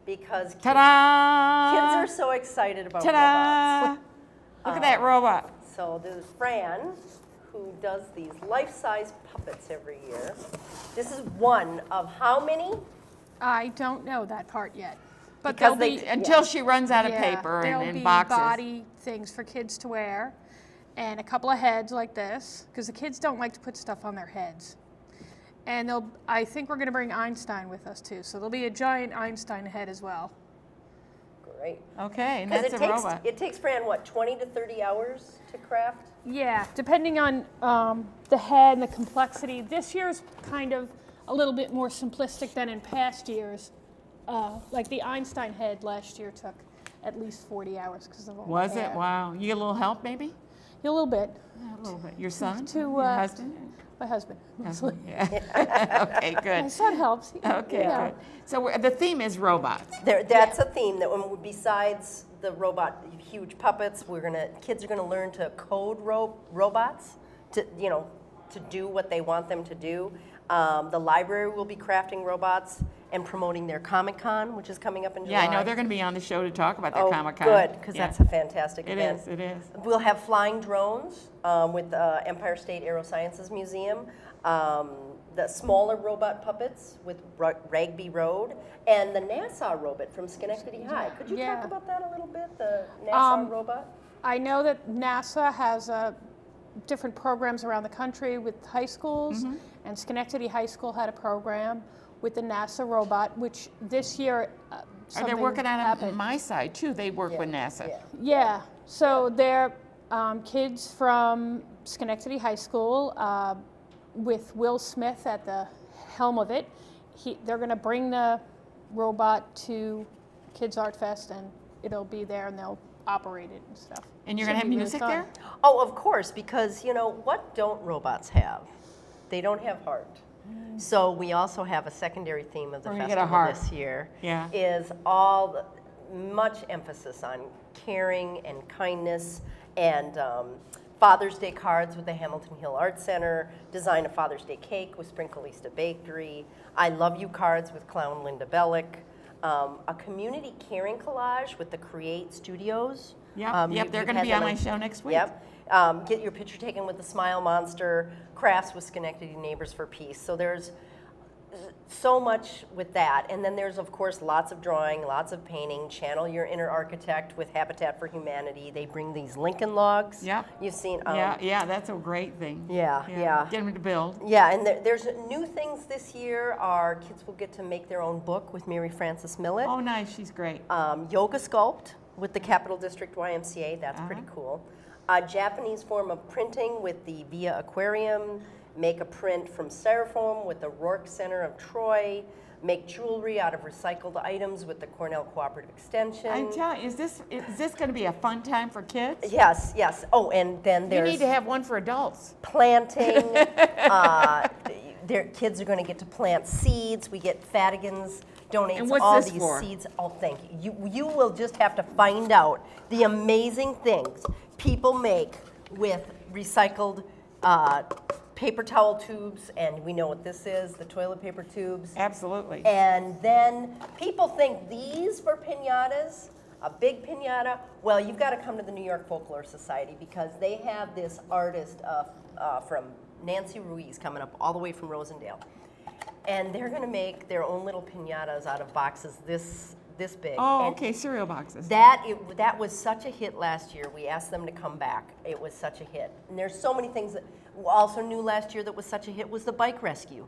because kids are so excited about robots. Look at that robot. So there's Fran, who does these life-size puppets every year. This is one of how many? I don't know that part yet. But Because there'll be, until she runs out of paper there'll and be boxes. body things for kids to wear and a couple of heads like this because the kids don't like to put stuff on their heads. And I think we're going to bring Einstein with us too. So there'll be a giant Einstein head as well. Great. Okay, and that's a robot. It takes Fran, what, 20 to 30 hours to craft? Yeah, depending on the head and the complexity. This year's kind of a little bit more simplistic than in past years. Like the Einstein head last year took at least 40 hours because of all Was the it? hair. Wow. You get a little help maybe? Yeah, a little bit. Yeah, a little bit. Your son? Your husband? My husband. Mostly. Yeah. Okay, good. My son helps. Okay, good. So the theme is robots. That's a theme that besides the robot, huge puppets, kids are gonna learn to code robots to do what they want them to do. The library will be crafting robots and promoting their Comic-Con, which is coming up in July. Yeah, I know they're going to be on the show to talk about their Comic-Con. Good, because that's a fantastic event. It is. We'll have flying drones with the Empire State Aerosciences Museum, the smaller robot puppets with Ragby Road, and the NASA robot from Schenectady High. Could you talk about that a little bit, the NASA robot? I know that NASA has different programs around the country with high schools, and Schenectady High School had a program with the NASA robot, which this year They're working on it on my side too. They work with NASA. Yeah, so they're kids from Schenectady High School with Will Smith at the helm of it. They're going to bring the robot to Kids Art Fest, and it'll be there, and they'll operate it and stuff. And you're going to have music there? Oh, of course, because, what don't robots have? They don't have heart. So we also have a secondary theme of the festival this year. Is much emphasis on caring and kindness and Father's Day cards with the Hamilton Hill Art Center, design a Father's Day cake with Sprinklista Bakery, I Love You cards with clown Linda Bellick, a community caring collage with the Create Studios. Yep, they're going to be on my show next week. Yep. Get your picture taken with the Smile Monster, crafts with Schenectady Neighbors for Peace. So there's so much with that. And then there's, of course, lots of drawing, lots of painting. Channel your inner architect with Habitat for Humanity. They bring these Lincoln logs. Yep. You've seen. Yeah, that's a great thing. Yeah. Get them to build. Yeah, and there's new things this year. Our kids will get to make their own book with Mary Frances Millett. Oh, nice. She's great. Yoga sculpt with the Capital District YMCA. That's pretty cool. A Japanese form of printing with the Via Aquarium. Make a print from styrofoam with the Rourke Center of Troy. Make jewelry out of recycled items with the Cornell Cooperative Extension. I'm telling you, is this going to be a fun time for kids? Yes. Oh, and then there's... You need to have one for adults. Planting. Their kids are going to get to plant seeds. We get Fatigans donates And what's all this these for? seeds. Oh, thank you. You will just have to find out the amazing things people make with recycled paper towel tubes, and we know what this is, the toilet paper tubes. Absolutely. And then people think these were piñatas, a big piñata. Well, you've got to come to the New York Folklore Society because they have this artist from Nancy Ruiz coming up all the way from Rosendale. And they're going to make their own little piñatas out of boxes this big. Oh, And okay, cereal boxes. that was such a hit last year. We asked them to come back. It was such a hit. And there's so many things that also new last year that was such a hit was the bike rescue.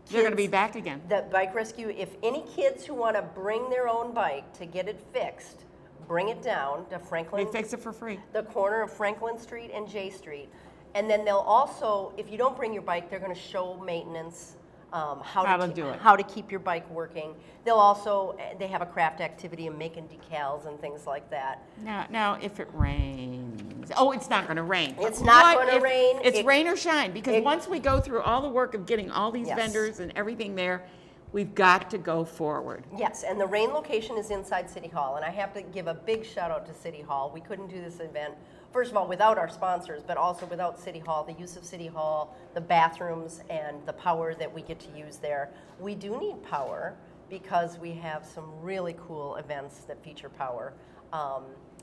They're going to be back again. The bike rescue, if any kids who want to bring their own bike to get it fixed, bring it down to Franklin. They fix it for free. The corner of Franklin Street and J Street. And then they'll also, if you don't bring your bike, they're going to show maintenance, how to keep your bike working. They'll also, they have a craft activity of making decals and things like that. Now, if it rains, it's not going to rain. It's not going to rain. It's rain or shine, because once we go through all the work of getting all these Yes. vendors and everything there, we've got to go forward. Yes, and the rain location is inside City Hall, and I have to give a big shout out to City Hall. We couldn't do this event, first of all, without our sponsors, but also without City Hall, the use of City Hall, the bathrooms, and the power that we get to use there. We do need power because we have some really cool events that feature power.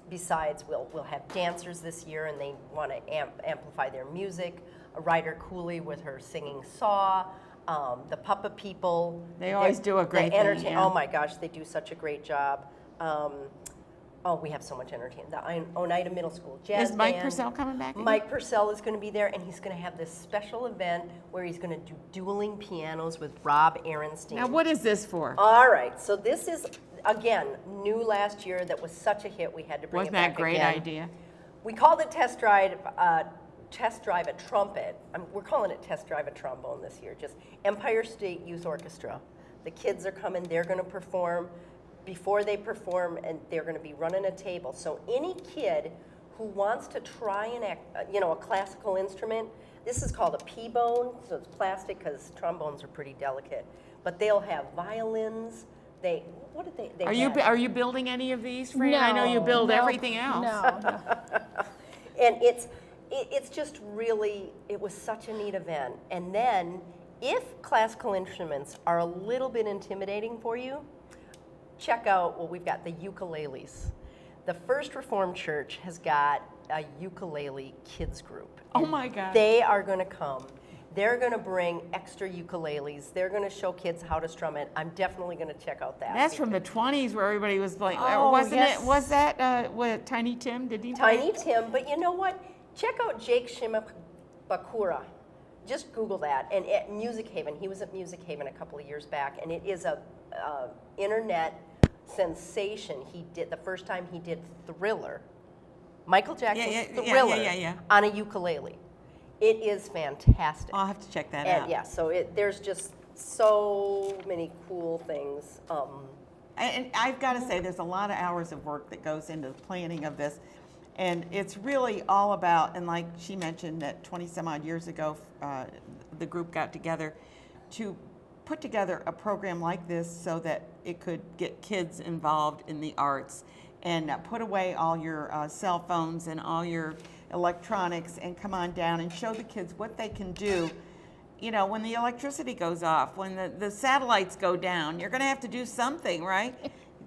Besides, we'll have dancers this year, and they want to amplify their music. Ryder Cooley with her singing Saw. The Puppet People. They always do a great thing. Yeah. Oh my gosh, they do such a great job. We have so much entertainment. The Oneida Middle School Jazz Is Mike Band. Purcell coming back again? Mike Purcell is going to be there, and he's going to have this special event where he's going to do dueling pianos with Rob Aronstein. Now, what is this for? All right, so this is, again, new last year that was such a hit we had to bring Wasn't it back that a great again. idea? We called it Test Drive a Trumpet. We're calling it Test Drive a Trombone this year, just Empire State Youth Orchestra. The kids are coming, they're going to perform. Before they perform, and they're going to be running a table. So any kid who wants to try a classical instrument, this is called a P-bone, so it's plastic because trombones are pretty delicate. But they'll have violins. Are you building any of these, Fran? I know you build everything else. No. And it's just really, it was such a neat event. And then, if classical instruments are a little bit intimidating for you, check out, we've got the ukuleles. The First Reformed Church has got a ukulele kids group. Oh my God. They are going to come. They're going to bring extra ukuleles. They're going to show kids how to strum it. I'm definitely going to check out that. That's from the 20s where everybody was playing. Oh, wasn't yes. it? Was that what, Tiny Tim? Did he play? Tiny Tim, but you know what? Check out Jake Shimabakura. Just Google that. And at Music Haven, he was at Music Haven a couple of years back, and it is a internet sensation. He did the first time he did Thriller, Michael Jackson's Thriller on a ukulele. It is fantastic. I'll have to check that out. Yeah, so there's just so many cool things. And I've got to say, there's a lot of hours of work that goes into the planning of this. And it's really all about, and like she mentioned that 20 some odd years ago, the group got together to put together a program like this so that it could get kids involved in the arts and put away all your cell phones and all your electronics and come on down and show the kids what they can do. You know, when the electricity goes off, when the satellites go down, you're going to have to do something, right?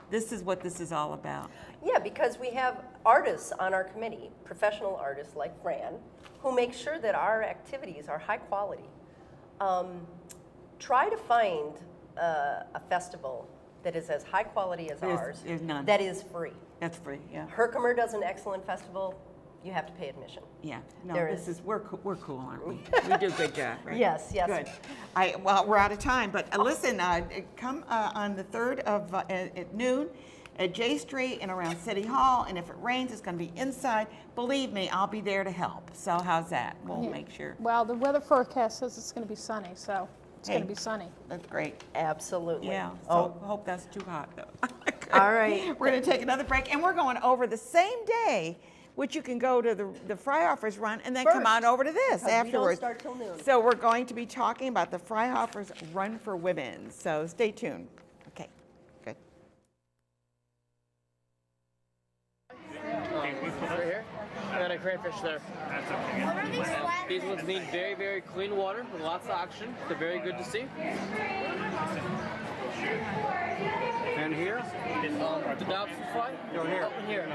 This is what this is all about. Yeah, because we have artists on our committee, professional artists like Fran, who make sure that our activities are high quality. try to find a festival that is as high quality as ours. There's none. That is free. That's free, yeah. Herkimer does an excellent festival. You have to pay admission. Yeah, no, There this is- is, we're cool, aren't we? We do a good job, right? Yes, yes. Good. Well, we're out of time, but listen, come on the 3rd of, at noon at J Street and around City Hall, and if it rains, it's gonna be inside. Believe me, I'll be there to help. So how's that? We'll make sure. Well, the weather forecast says it's going to be sunny, so it's going Hey. to be sunny. That's great. Absolutely. Yeah, so hope that's too hot, though. All right. We're going to take another break, and we're going over the same day, which you can go to the Freihofer's run and then come on First, over to this because we don't afterwards. start till noon. So we're going to be talking about the Freihofer's Run for Women. So stay tuned. Okay, good. Right here. And then a crayfish there. That's okay. These ones need very, very clean water with lots of oxygen. They're very good to see. And here? The dobson fly. No, here. Here.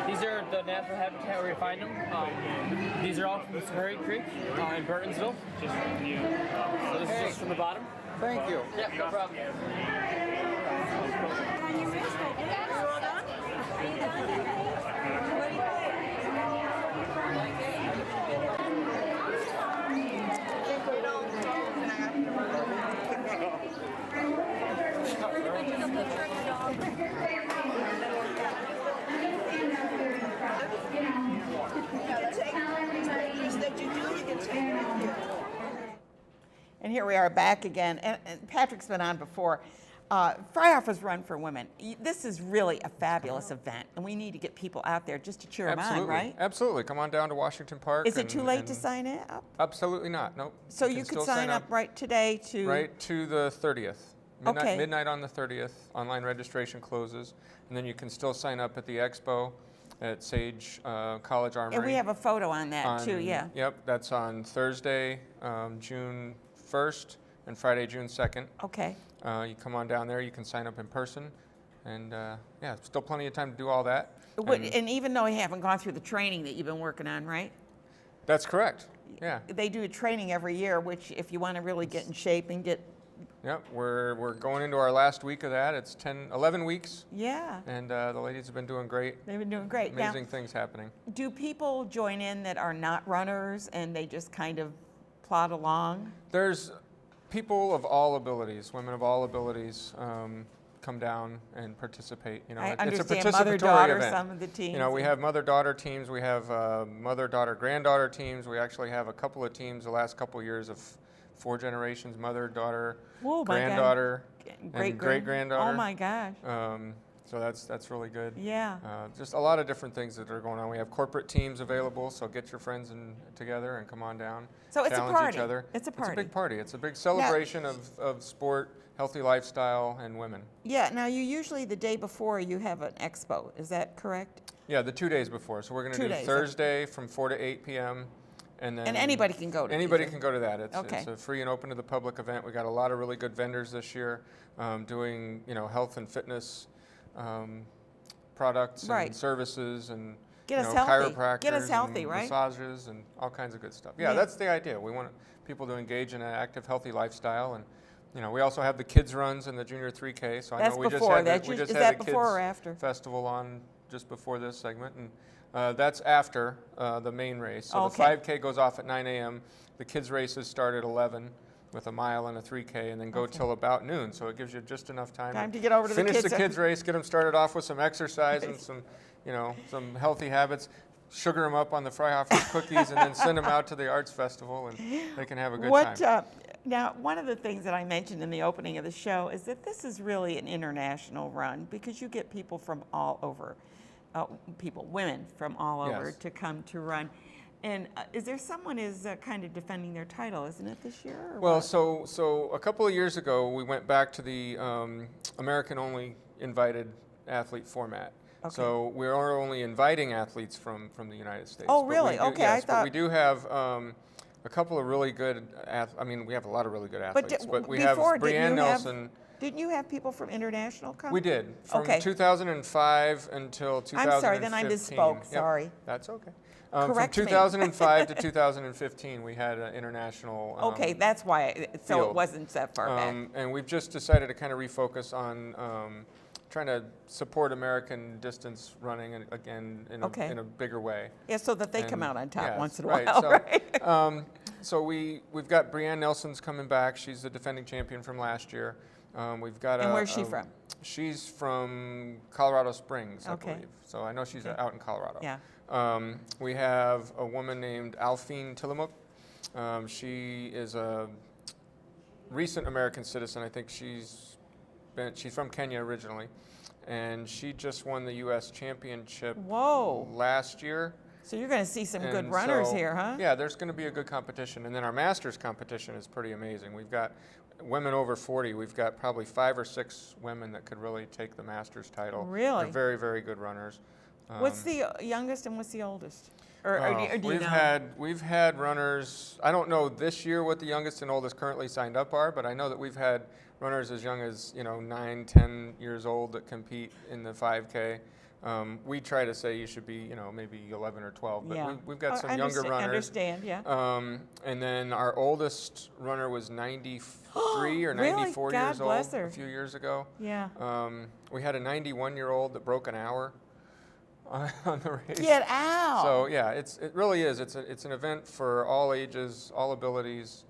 These are the natural habitat where you find them. These are all from Scurry Creek in Burtonsville. So this is just from the bottom. Thank you. Yeah, no problem. And here we are back again. And Patrick's been on before. Freihofer's Run for Women. This is really a fabulous event, and we need to get people out there just to cheer them on, right? Absolutely. Come on down to Washington Park. Is it too late to sign up? Absolutely not. Nope. So you could sign up right today to... Right to the 30th. Okay. Midnight on the 30th. Online registration closes. And then you can still sign up at the expo at Sage College Armory. And we have a photo on that too, yeah. Yep. That's on Thursday, June 1st, and Friday, June 2nd. Okay. You come on down there. You can sign up in person. And yeah, still plenty of time to do all that. And even though you haven't gone through the training that you've been working on, right? That's correct. Yeah. They do a training every year, which if you want to really get in shape and get... Yep, we're going into our last week of that. It's 11 weeks. Yeah. And the ladies have been doing great. They've been doing great. Amazing things happening. Do people join in that are not runners and they just kind of plod along? There's people of all abilities, women of all abilities, come down and participate. You know, I it's a understand participatory mother-daughter, event. some of the teams. You know, we have mother-daughter teams. We have mother-daughter, granddaughter teams. We actually have a couple of teams the last couple of years of 4 generations: mother, daughter, granddaughter, and great-granddaughter. Oh my gosh. So that's really good. Yeah. Just a lot of different things that are going on. We have corporate teams available, so get your friends together and come on down. So it's a challenge party. each other. It's a party. It's a big party. It's a big celebration of sport, healthy lifestyle, and women. Yeah. Now you usually the day before you have an expo. Is that correct? Yeah, the 2 days before. So we're going to do Thursday from 4 to 8 p.m. And anybody can go to Anybody can go to that. It's okay. It's a free and open to the public event. We got a lot of really good vendors this year doing health and fitness products and services and Get us healthy. chiropractors Get us healthy, and right? massages and all kinds of good stuff. Yeah, that's the idea. We want people to engage in an active, healthy lifestyle, and we also have the kids runs and the junior 3K. So I know we just had the kids festival on just before this segment, and that's after the main race. So the 5K goes off at 9 a.m. The kids races start at 11 with a mile and a 3K, and then go till about noon. So it gives you just enough time to get over to finish the kids race, get them started off with some exercise and some healthy habits. Sugar them up on the Freihofer's cookies, and then send them out to the arts festival, and they can have a good time. Now, one of the things that I mentioned in the opening of the show is that this is really an international run because you get people from all over, women from all over to come to run. And is there someone is kind of defending their title, isn't it, this year? Well, so a couple of years ago, we went back to the American-only invited athlete format. Okay. So we're only inviting athletes from the United States. Oh, really? Okay, yes, I thought. But we do have a couple of really good. We have a lot of really good athletes. But we have Brianne Nelson. Didn't you have people from international come? We did. From 2005 until 2015. I'm sorry, then I misspoke. Sorry. That's okay. Correct From me. 2005 to 2015, we had an international. Okay, that's why. So field. it wasn't that far back. And we've just decided to kind of refocus on trying to support American distance running again in a bigger way. Yeah, so that they come out on top once in a right. while, So, right? So we've got Brianne Nelson's coming back. She's the defending champion from last year. We've got And where's she from? She's from Colorado Springs, I Okay. believe. So I know she's out in Colorado. Yeah. We have a woman named Alphine Tillamook. She is a recent American citizen. I think she's from Kenya originally, and she just won the U.S. championship last year. So you're going to see some good runners here, huh? Yeah, there's going to be a good competition. And then our Masters competition is pretty amazing. We've got women over 40. We've got probably 5 or 6 women that could really take the Masters title. Really? They're very, very good runners. What's the youngest and what's the oldest? Or do you know? We've had runners, I don't know this year what the youngest and oldest currently signed up are, but I know that we've had runners as young as 9, 10 years old that compete in the 5K. We try to say you should be, maybe 11 or 12, but we've got some younger runners. Understand, yeah. And then our oldest runner was 93 or 94 God years bless old her. a few years ago. Yeah. We had a 91-year-old that broke an hour on the race. Get out! So yeah, it really is. It's an event for all ages, all abilities.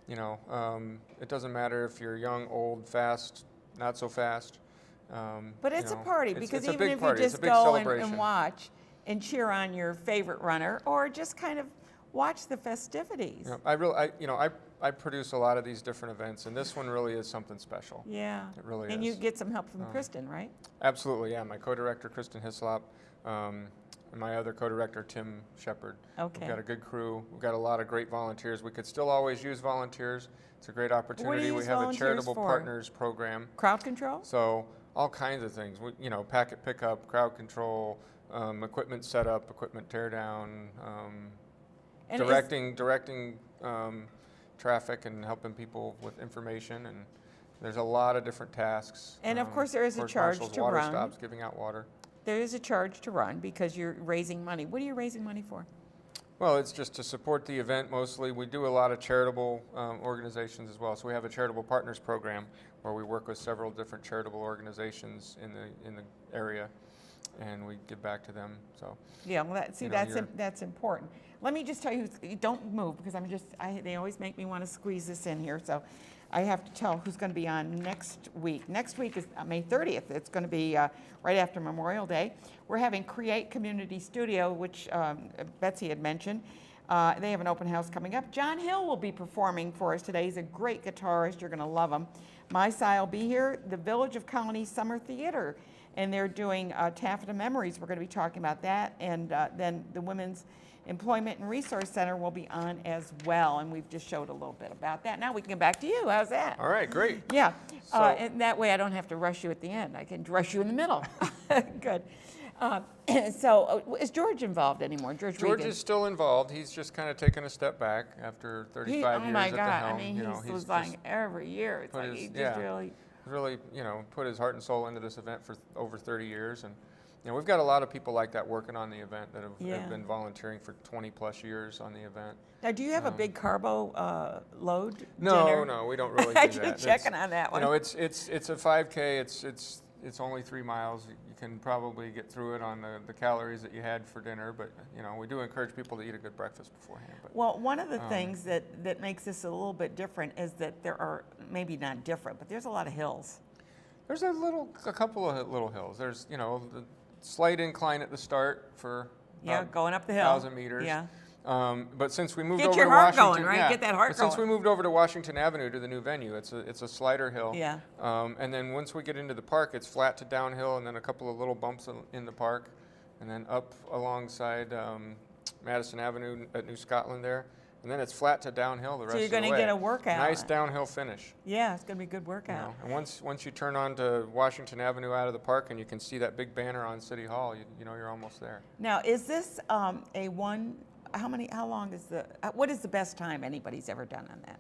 It doesn't matter if you're young, old, fast, not so fast. But it's a party because it's even if you just go and watch and cheer on your favorite runner, or just kind of watch the festivities. I produce a lot of these different events, and this one really is something special. Yeah. It really is. And you get some help from Kristen, right? Absolutely, yeah. My co-director, Kristen Hislop, and my other co-director, Tim Shepard. Okay. We've got a good crew. We've got a lot of great volunteers. We could still always use volunteers. It's a great opportunity. We have a charitable partners program. Crowd control? So all kinds of things. Packet pickup, crowd control, equipment setup, equipment tear down, directing traffic and helping people with information, and there's a lot of different tasks. And of course there is a charge to water run. stops, giving out water. There is a charge to run because you're raising money. What are you raising money for? Well, it's just to support the event mostly. We do a lot of charitable organizations as well. So we have a charitable partners program where we work with several different charitable organizations in the area, and we give back to them. So yeah, well, that's important. Let me just tell you, don't move because they always make me want to squeeze this in here. So I have to tell who's going to be on next week. Next week is May 30th. It's going to be right after Memorial Day. We're having Create Community Studio, which Betsy had mentioned. They have an open house coming up. John Hill will be performing for us today. He's a great guitarist. You're going to love him. My Side will be here. The Village of Colony Summer Theater, and they're doing Taffeta Memories. We're going to be talking about that, and then the Women's Employment and Resource Center will be on as well, and we've just showed a little bit about that. Now we can get back to you. How's that? All right, great. Yeah, and that way I don't have to rush you at the end. I can rush you in the middle. Good. So is George involved anymore? George is still involved. He's just kind of taken a step back after 35 years at the helm. Oh my God! I mean, he's like every year. It's like he just really, put his heart and soul into this event for over 30 years, and we've got a lot of people like that working on the event that have been volunteering for 20 plus years on the event. Now, do you have a big carbo load? No, we don't really do that. I'm checking on that one. It's a 5K. It's only 3 miles. You can probably get through it on the calories that you had for dinner, but we do encourage people to eat a good breakfast beforehand. But, well, one of the things that makes this a little bit different is that there are, maybe not different, but there's a lot of hills. There's a couple of little hills. There's the slight incline at the start for going up the hill, 1,000 meters. Yeah. But since we moved over to Washington, get your heart going, right? Get that heart going. Since we moved over to Washington Avenue to the new venue, it's a slider hill. Yeah. And then once we get into the park, it's flat to downhill, and then a couple of little bumps in the park, and then up alongside Madison Avenue at New Scotland there, and then it's flat to downhill the rest of the way. So you're going to get a workout. Nice downhill finish. Yeah, it's going to be a good workout. And once you turn onto Washington Avenue out of the park, and you can see that big banner on City Hall, you're almost there. Now, is this how long is what is the best time anybody's ever done on that?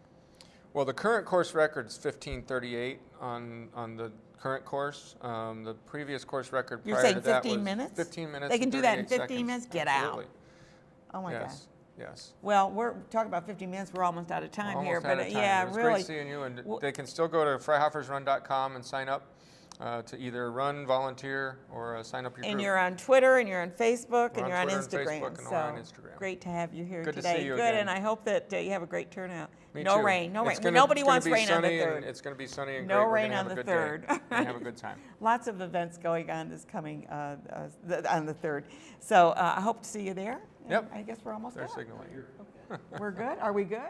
Well, the current course record is 15:38 on the current course. The previous course record prior to that was 15 minutes? 15 minutes. They can do that in 15 seconds. minutes? Get Absolutely. out. Oh my God. Yes. Yes. Well, we're talking about 15 minutes. We're almost out of time Almost here, out but of time. yeah, It was really. great seeing you, and they can still go to freihofersrun.com and sign up to either run, volunteer, or sign up your group. And you're on Twitter, and you're on Facebook, We're and you're on Twitter Instagram. and Facebook, and so we're on Instagram. great to have you here Good to today. see you Good, again. and I hope that you have a great turnout. Me no too. rain, no rain. It's gonna- Nobody it's gonna wants be rain on the sunny, and 3rd. it's going to be sunny and No great. rain We're gonna on have the a good 3rd. day and have a good time. Lots of events going on this coming on the 3rd. So I hope to see you there. Yep. I guess we're almost They're done. signaling. We're good? Are we good?